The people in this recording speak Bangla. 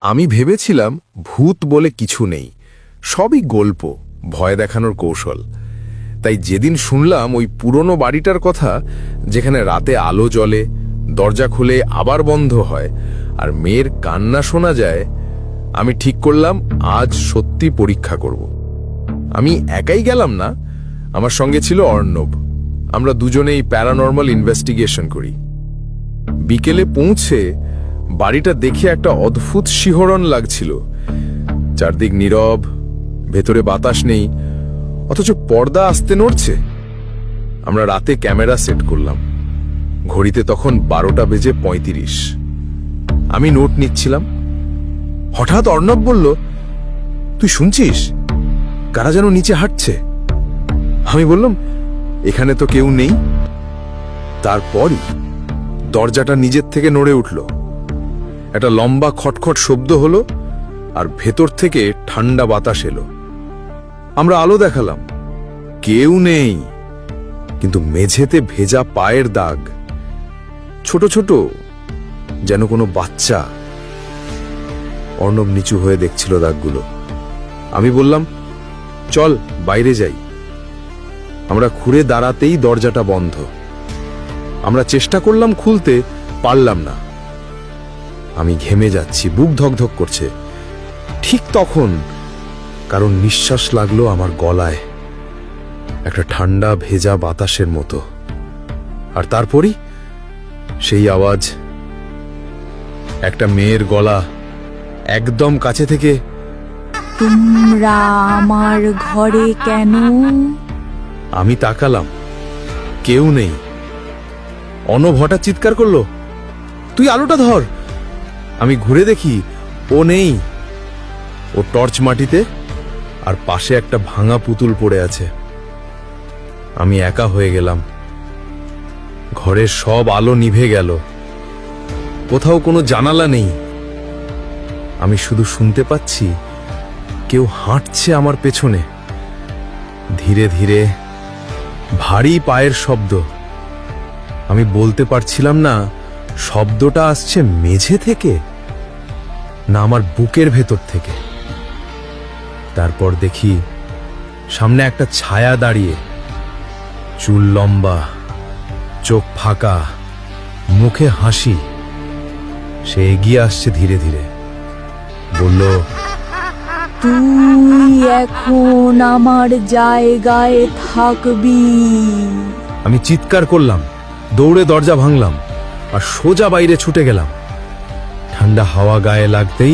আমি ভেবেছিলাম ভূত বলে কিছু নেই, সবই গল্প, ভয় দেখানোর কৌশল। তাই যেদিন শুনলাম ওই পুরনো বাড়িটার কথা, যেখানে রাতে আলো জ্বলে, দরজা খুলে আবার বন্ধ হয় আর মেয়ের কান্না শোনা যায়, আমি ঠিক করলাম আজ সত্যি পরীক্ষা করব। আমি একাই গেলাম না, আমার সঙ্গে ছিল অর্ণব। আমরা দুজনেই প্যারানর্মাল ইনভেস্টিগেশন করি। বিকেলে পৌঁছে বাড়িটা দেখে একটা অদ্ভুত শিহরণ লাগছিল। চারদিক নীরব, ভেতরে বাতাস নেই, অথচ পর্দা আস্তে নড়ছে। আমরা রাতে ক্যামেরা সেট করলাম। ঘড়িতে তখন 12:35। আমি নোট নিচ্ছিলাম, হঠাৎ অর্ণব বলল, তুই শুনছিস? কারা যেন নিচে হাঁটছে। আমি বললাম, এখানে তো কেউ নেই। তারপরই দরজাটা নিজের থেকে নড়ে উঠল। একটা লম্বা খটখট শব্দ হলো আর ভেতর থেকে ঠান্ডা বাতাস এলো। আমরা আলো দেখালাম, কেউ নেই, কিন্তু মেঝেতে ভেজা পায়ের দাগ, ছোট ছোট, যেন কোনো বাচ্চা। অর্ণব নিচু হয়ে দেখছিল দাগগুলো। আমি বললাম, চল বাইরে যাই। আমরা ঘুরে দাঁড়াতেই দরজাটা বন্ধ। আমরা চেষ্টা করলাম খুলতে, পারলাম না। আমি ঘেমে যাচ্ছি, বুক ধকধক করছে। ঠিক তখন কারণ নিঃশ্বাস লাগলো আমার গলায়, একটা ঠান্ডা ভেজা বাতাসের মতো। আর তারপরই সেই আওয়াজ, একটা মেয়ের গলা, একদম কাছে থেকে, তোমরা আমার ঘরে কেন? আমি তাকালাম, কেউ নেই। অনব হঠাৎ চিৎকার করলো, তুই আলোটা ধর। আমি ঘুরে দেখি, ও নেই। ও টর্চ মাটিতে, আর পাশে একটা ভাঙা পুতুল পড়ে আছে। আমি একা হয়ে গেলাম। ঘরের সব আলো নিভে গেল, কোথাও কোনো জানালা নেই। আমি শুধু শুনতে পাচ্ছি কেউ হাঁটছে আমার পেছনে, ধীরে ধীরে, ভারী পায়ের শব্দ। আমি বলতে পারছিলাম না শব্দটা আসছে মেঝে থেকে না আমার বুকের ভেতর থেকে। তারপর দেখি সামনে একটা ছায়া দাঁড়িয়ে, চুল লম্বা, চোখ ফাঁকা, মুখে হাসি। সে এগিয়ে আসছে ধীরে ধীরে, বলল, তুই এখন আমার জায়গায় থাকবি। আমি চিৎকার করলাম, দৌড়ে দরজা ভাঙলাম আর সোজা বাইরে ছুটে গেলাম। ঠান্ডা হাওয়া গায়ে লাগতেই